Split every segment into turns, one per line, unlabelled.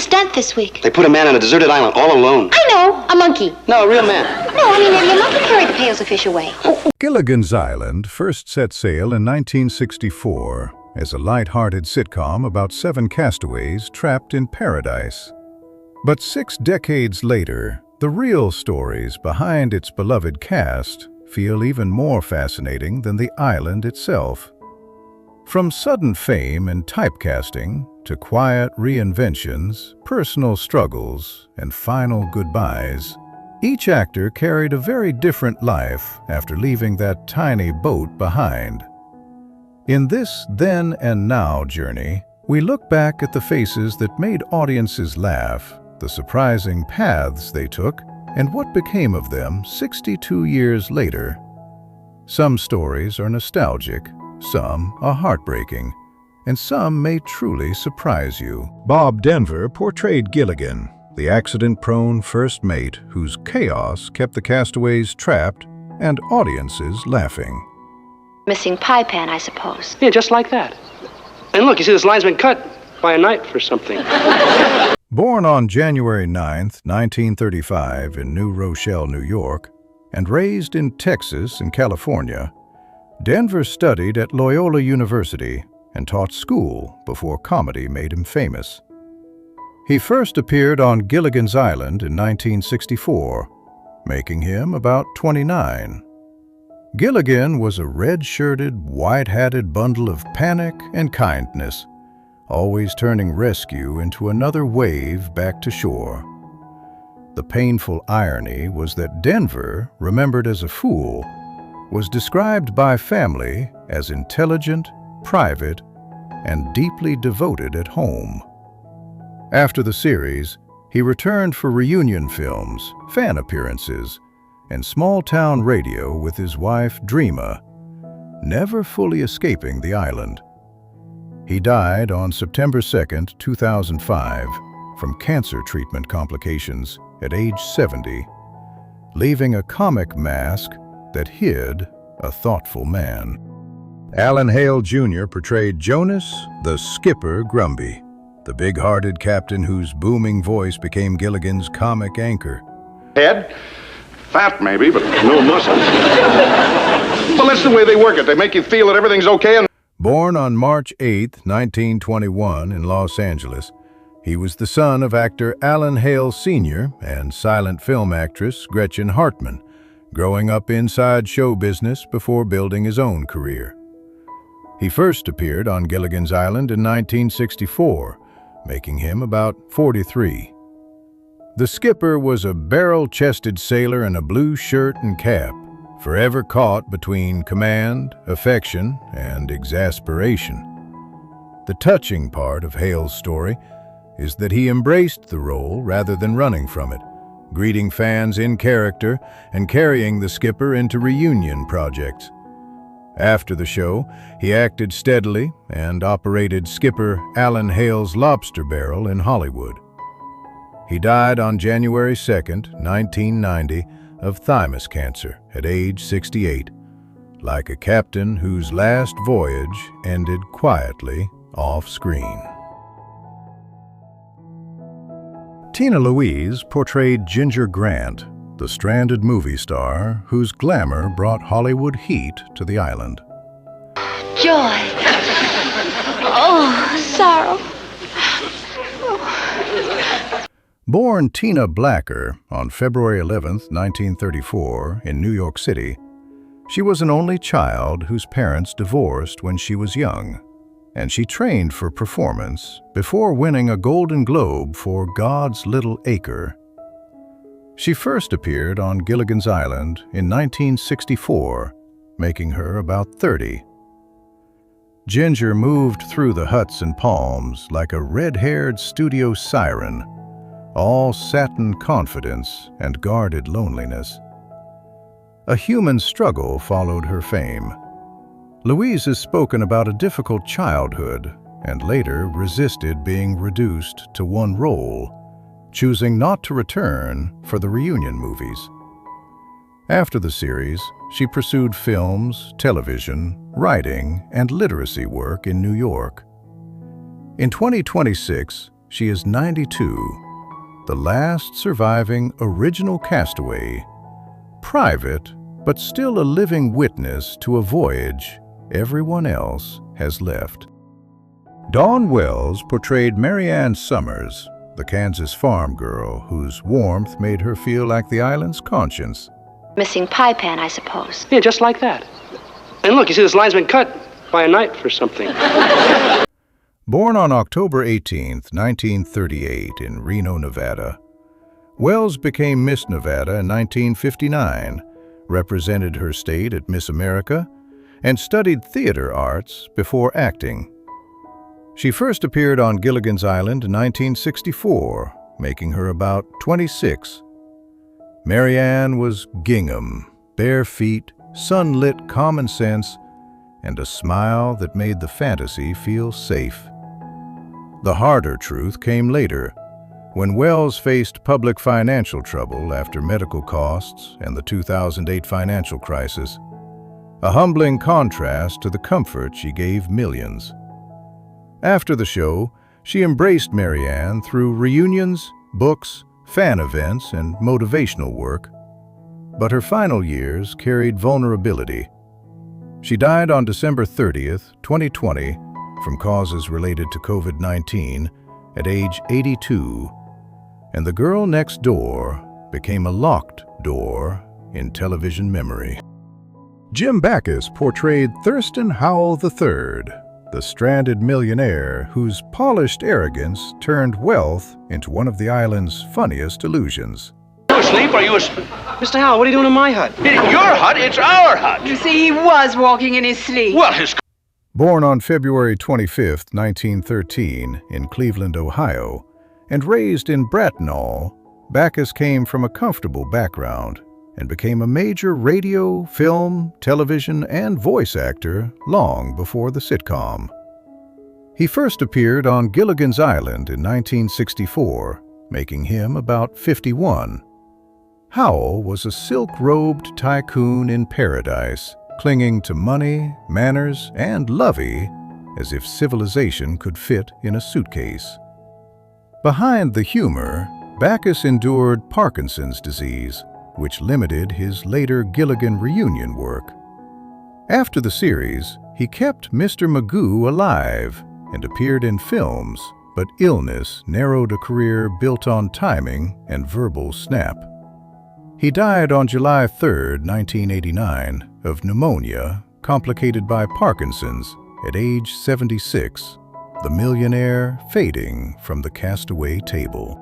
stunt this week.
They put a man on a deserted island all alone.
I know, a monkey.
No, a real man.
No, I mean, the monkey carried the pails of fish away.
Gilligan's Island first set sail in 1964 as a light-hearted sitcom about 7 castaways trapped in paradise. But 6 decades later, the real stories behind its beloved cast feel even more fascinating than the island itself. From sudden fame and typecasting to quiet reinventions, personal struggles, and final goodbyes, each actor carried a very different life after leaving that tiny boat behind. In this then and now journey, we look back at the faces that made audiences laugh, the surprising paths they took, and what became of them 62 years later. Some stories are nostalgic, some are heartbreaking, and some may truly surprise you. Bob Denver portrayed Gilligan, the accident-prone first mate whose chaos kept the castaways trapped and audiences laughing.
Missing pie pan, I suppose.
Yeah, just like that. And look, you see this line's been cut by a knife or something.
Born on January 9, 1935 in New Rochelle, New York, and raised in Texas and California, Denver studied at Loyola University and taught school before comedy made him famous. He first appeared on Gilligan's Island in 1964, making him about 29. Gilligan was a red-shirted, white-hatted bundle of panic and kindness, always turning rescue into another wave back to shore. The painful irony was that Denver, remembered as a fool, was described by family as intelligent, private, and deeply devoted at home. After the series, he returned for reunion films, fan appearances, and small-town radio with his wife, Dreama, never fully escaping the island. He died on September 2, 2005, from cancer treatment complications at age 70, leaving a comic mask that hid a thoughtful man. Hale Jr. portrayed Jonas, the skipper Grumby, the big-hearted captain whose booming voice became Gilligan's comic anchor.
Head? Fat maybe, but no muscles. Well, that's the way they work it. They make you feel that everything's okay and...
Born on March 8, 1921 in Los Angeles, he was the son of actor Hale Sr. and silent film actress Gretchen Hartman, growing up inside show business before building his own career. He first appeared on Gilligan's Island in 1964, making him about 43. The skipper was a barrel-chested sailor in a blue shirt and cap, forever caught between command, affection, and exasperation. The touching part of Hale's story is that he embraced the role rather than running from it, greeting fans in character and carrying the skipper into reunion projects. After the show, he acted steadily and operated Skipper Alan Hale's lobster barrel in Hollywood. He died on January 2, 1990, of thymus cancer at age 68, like a captain whose last voyage ended quietly off-screen. Tina Louise portrayed Ginger Grant, the stranded movie star whose glamour brought Hollywood heat to the island.
Joy. Oh, sorrow.
Born Tina Blacker on February 11, 1934, in New York City, she was an only child whose parents divorced when she was young, and she trained for performance before winning a Golden Globe for God's Little Acre. She first appeared on Gilligan's Island in 1964, making her about 30. Ginger moved through the huts and palms like a red-haired studio siren, all satin confidence and guarded loneliness. A human struggle followed her fame. Louise has spoken about a difficult childhood and later resisted being reduced to one role, choosing not to return for the reunion movies. After the series, she pursued films, television, writing, and literacy work in New York. In 2026, she is 92, the last surviving original castaway, private but still a living witness to a voyage everyone else has left. Dawn Wells portrayed Mary Ann Summers, the Kansas farm girl whose warmth made her feel like the island's conscience.
Missing pie pan, I suppose.
Yeah, just like that. And look, you see this line's been cut by a knife or something.
Born on October 18, 1938 in Reno, Nevada, Wells became Miss Nevada in 1959, represented her state at Miss America, and studied theater arts before acting. She first appeared on Gilligan's Island in 1964, making her about 26. Mary Ann was gingham, bare feet, sunlit common sense, and a smile that made the fantasy feel safe. The harder truth came later, when Wells faced public financial trouble after medical costs and the 2008 financial crisis, a humbling contrast to the comfort she gave millions. After the show, she embraced Mary Ann through reunions, books, fan events, and motivational work. But her final years carried vulnerability. She died on December 30th, 2020, from causes related to COVID-19 at age 82, and the girl next door became a locked door in television memory. Jim Backus portrayed Thurston Howell III, the stranded millionaire whose polished arrogance turned wealth into one of the island's funniest illusions.
Are you asleep? Are you asleep? Mr. Howell, what are you doing in my hut?
It ain't your hut, it's our hut.
You see, he was walking in his sleep.
Well, his...
Born on February 25, 1913, in Cleveland, Ohio, and raised in Bracknell, Backus came from a comfortable background and became a major radio, film, television, and voice actor long before the sitcom. He first appeared on Gilligan's Island in 1964, making him about 51. Howell was a silk-robed tycoon in paradise, clinging to money, manners, and lovey as if civilization could fit in a suitcase. Behind the humor, Backus endured Parkinson's disease, which limited his later Gilligan reunion work. After the series, he kept Mr. Magoo alive and appeared in films, but illness narrowed a career built on timing and verbal snap. He died on July 3, 1989, of pneumonia complicated by Parkinson's at age 76, the millionaire fading from the castaway table.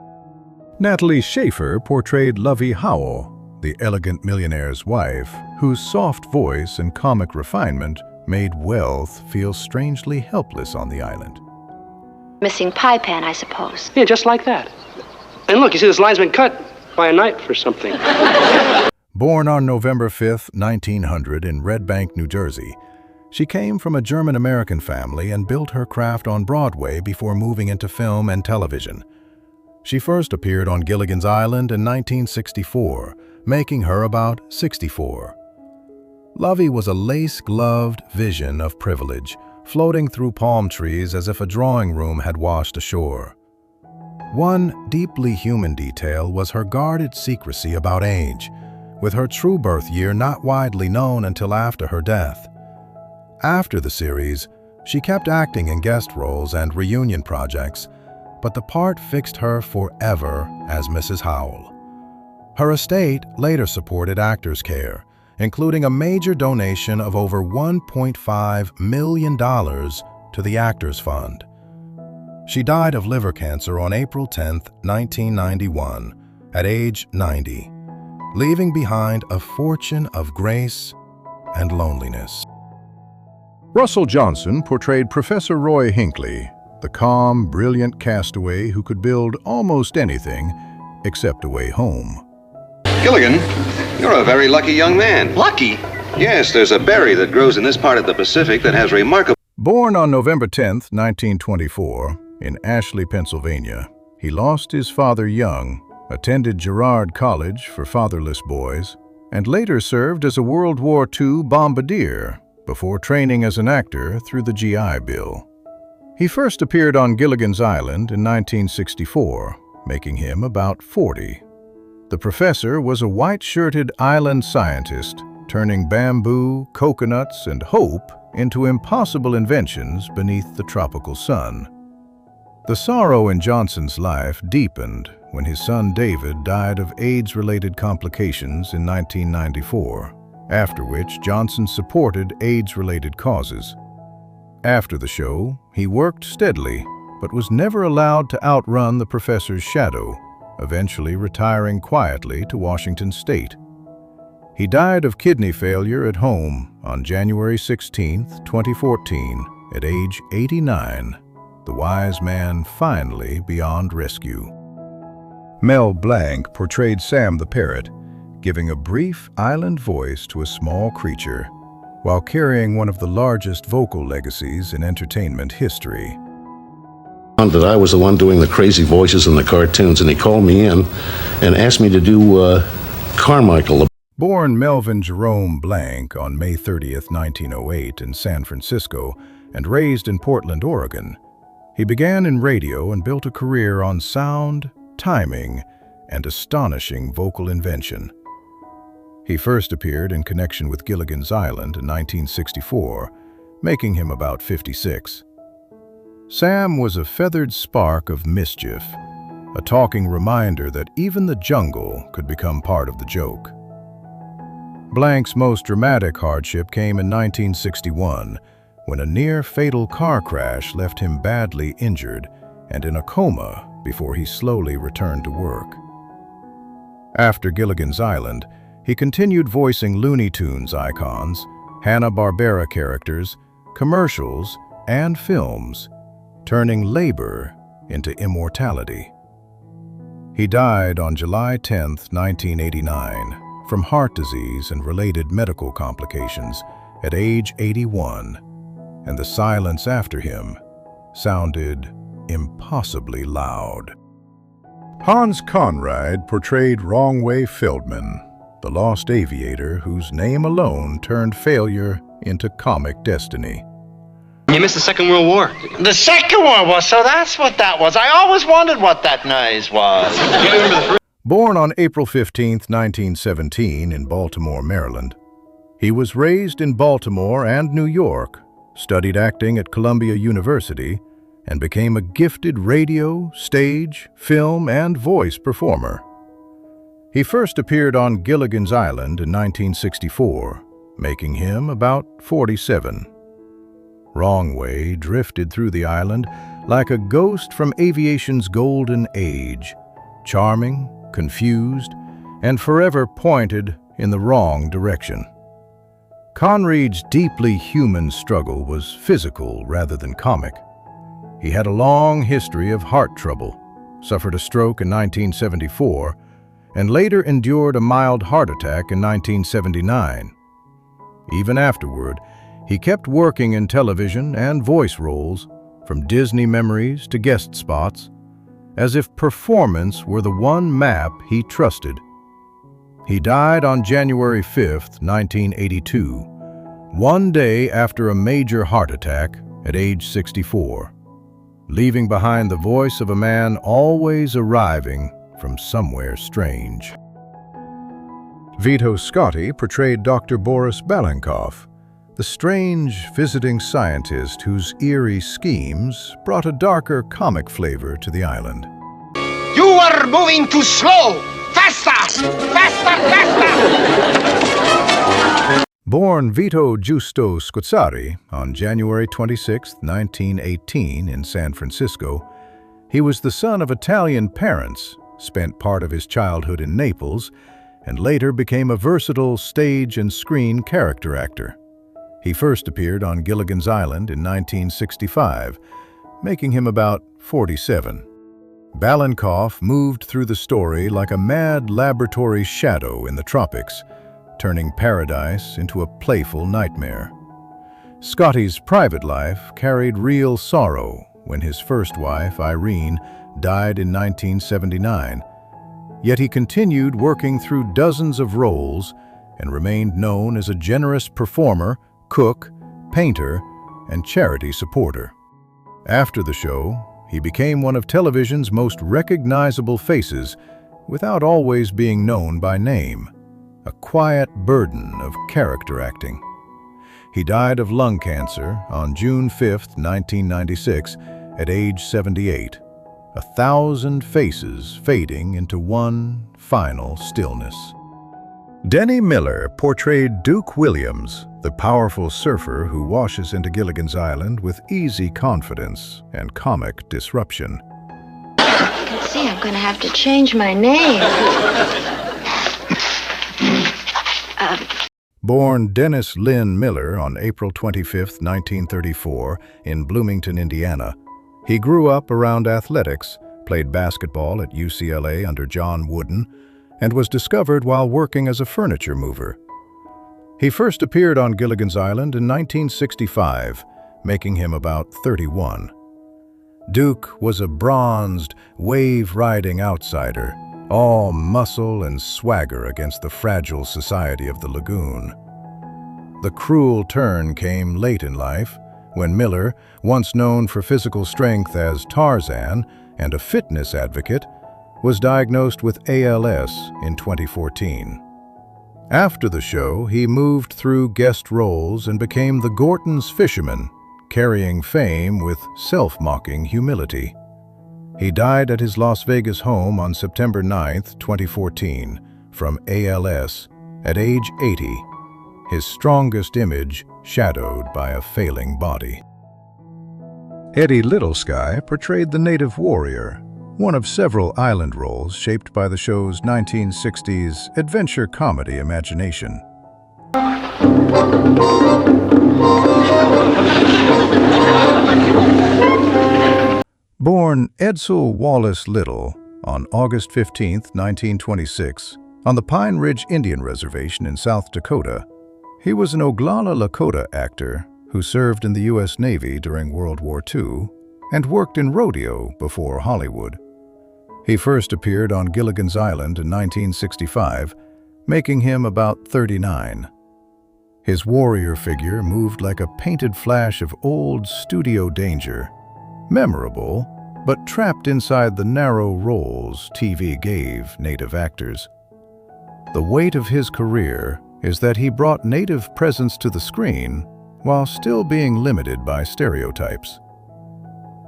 Natalie Schaefer portrayed Lovey Howell, the elegant millionaire's wife, whose soft voice and comic refinement made wealth feel strangely helpless on the island.
Missing pie pan, I suppose.
Yeah, just like that. And look, you see this line's been cut by a knife or something.
Born on November 5, 1900 in Red Bank, New Jersey, she came from a German-American family and built her craft on Broadway before moving into film and television. She first appeared on Gilligan's Island in 1964, making her about 64. Lovey was a lace-gloved vision of privilege, floating through palm trees as if a drawing room had washed ashore. One deeply human detail was her guarded secrecy about age, with her true birth year not widely known until after her death. After the series, she kept acting in guest roles and reunion projects, but the part fixed her forever as Mrs. Howell. Her estate later supported actors' care, including a major donation of over $1.5 million to the Actors Fund. She died of liver cancer on April 10, 1991, at age 90, leaving behind a fortune of grace and loneliness. Russell Johnson portrayed Professor Roy Hinckley, the calm, brilliant castaway who could build almost anything except a way home.
Gilligan, you're a very lucky young man.
Lucky?
Yes, there's a berry that grows in this part of the Pacific that has remarkable...
Born on November 10, 1924, in Ashley, Pennsylvania, he lost his father young, attended Girard College for fatherless boys, and later served as a World War II bombardier before training as an actor through the GI Bill. He first appeared on Gilligan's Island in 1964, making him about 40. The professor was a white-shirted island scientist, turning bamboo, coconuts, and hope into impossible inventions beneath the tropical sun. The sorrow in Johnson's life deepened when his son David died of AIDS-related complications in 1994, after which Johnson supported AIDS-related causes. After the show, he worked steadily, but was never allowed to outrun the professor's shadow, eventually retiring quietly to Washington State. He died of kidney failure at home on January 16, 2014, at age 89. The wise man finally beyond rescue. Mel Blanc portrayed Sam the parrot, giving a brief island voice to a small creature, while carrying one of the largest vocal legacies in entertainment history.
That I was the one doing the crazy voices in the cartoons, and he called me in and asked me to do Carmichael.
Born Melvin Jerome Blanc on May 30, 1908 in San Francisco and raised in Portland, Oregon, he began in radio and built a career on sound, timing, and astonishing vocal invention. He first appeared in connection with Gilligan's Island in 1964, making him about 56. Sam was a feathered spark of mischief, a talking reminder that even the jungle could become part of the joke. Blanc's most dramatic hardship came in 1961, when a near-fatal car crash left him badly injured and in a coma before he slowly returned to work. After Gilligan's Island, he continued voicing Looney Tunes icons, Hanna-Barbera characters, commercials, and films, turning labor into immortality. He died on July 10, 1989, from heart disease and related medical complications at age 81, and the silence after him sounded impossibly loud. Hans Conried portrayed Wrong-Way Feldman, the lost aviator whose name alone turned failure into comic destiny.
You missed the Second World War.
The Second World War, so that's what that was. I always wondered what that noise was.
You remember the first?
Born on April 15, 1917 in Baltimore, Maryland, he was raised in Baltimore and New York, studied acting at Columbia University, and became a gifted radio, stage, film, and voice performer. He first appeared on Gilligan's Island in 1964, making him about 47. Wrong-Way drifted through the island like a ghost from aviation's golden age, charming, confused, and forever pointed in the wrong direction. Conried's deeply human struggle was physical rather than comic. He had a long history of heart trouble, suffered a stroke in 1974, and later endured a mild heart attack in 1979. Even afterward, he kept working in television and voice roles, from Disney memories to guest spots, as if performance were the one map he trusted. He died on January 5, 1982, one day after a major heart attack at age 64, leaving behind the voice of a man always arriving from somewhere strange. Vito Scotti portrayed Dr. Boris Balankoff, the strange visiting scientist whose eerie schemes brought a darker comic flavor to the island.
You are moving too slow! Faster! Faster! Faster!
Born Vito Giusto Scozzari on January 26, 1918 in San Francisco, he was the son of Italian parents, spent part of his childhood in Naples, and later became a versatile stage and screen character actor. He first appeared on Gilligan's Island in 1965, making him about 47. Balankoff moved through the story like a mad laboratory shadow in the tropics, turning paradise into a playful nightmare. Scotty's private life carried real sorrow when his first wife, Irene, died in 1979, yet he continued working through dozens of roles and remained known as a generous performer, cook, painter, and charity supporter. After the show, he became one of television's most recognizable faces without always being known by name, a quiet burden of character acting. He died of lung cancer on June 5, 1996, at age 78, 1,000 faces fading into one final stillness. Denny Miller portrayed Duke Williams, the powerful surfer who washes into Gilligan's Island with easy confidence and comic disruption.
Let's see, I'm going to have to change my name.
Born Dennis Lynn Miller on April 25, 1934, in Bloomington, Indiana, he grew up around athletics, played basketball at UCLA under John Wooden, and was discovered while working as a furniture mover. He first appeared on Gilligan's Island in 1965, making him about 31. Duke was a bronzed, wave-riding outsider, all muscle and swagger against the fragile society of the lagoon. The cruel turn came late in life, when Miller, once known for physical strength as Tarzan and a fitness advocate, was diagnosed with ALS in 2014. After the show, he moved through guest roles and became the Gorton's fisherman, carrying fame with self-mocking humility. He died at his Las Vegas home on September 9, 2014, from ALS at age 80, his strongest image shadowed by a failing body. Eddie Littlesky portrayed the native warrior, one of several island roles shaped by the show's 1960s adventure comedy imagination. Born Edsel Wallace Little on August 15, 1926, on the Pine Ridge Indian Reservation in South Dakota, he was an Oglala Lakota actor who served in the U.S. Navy during World War II and worked in rodeo before Hollywood. He first appeared on Gilligan's Island in 1965, making him about 39. His warrior figure moved like a painted flash of old studio danger, memorable, but trapped inside the narrow roles TV gave native actors. The weight of his career is that he brought native presence to the screen while still being limited by stereotypes.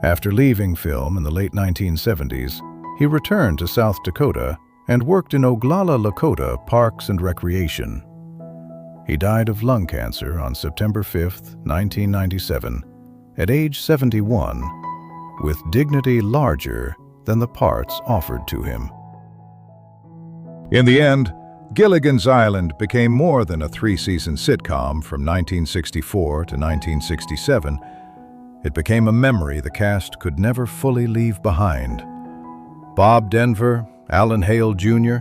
After leaving film in the late 1970s, he returned to South Dakota and worked in Oglala Lakota Parks and Recreation. He died of lung cancer on September 5, 1997, at age 71, with dignity larger than the parts offered to him. In the end, Gilligan's Island became more than a three-season sitcom from 1964 to 1967. It became a memory the cast could never fully leave behind. Bob Denver, Alan Hale Jr.,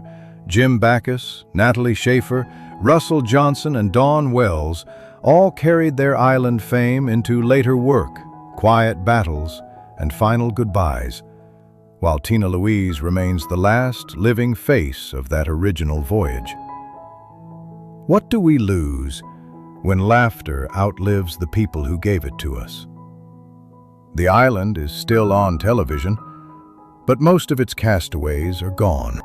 Jim Backus, Natalie Schaefer, Russell Johnson, and Dawn Wells all carried their island fame into later work, quiet battles, and final goodbyes, while Tina Louise remains the last living face of that original voyage. What do we lose when laughter outlives the people who gave it to us? The island is still on television, but most of its castaways are gone.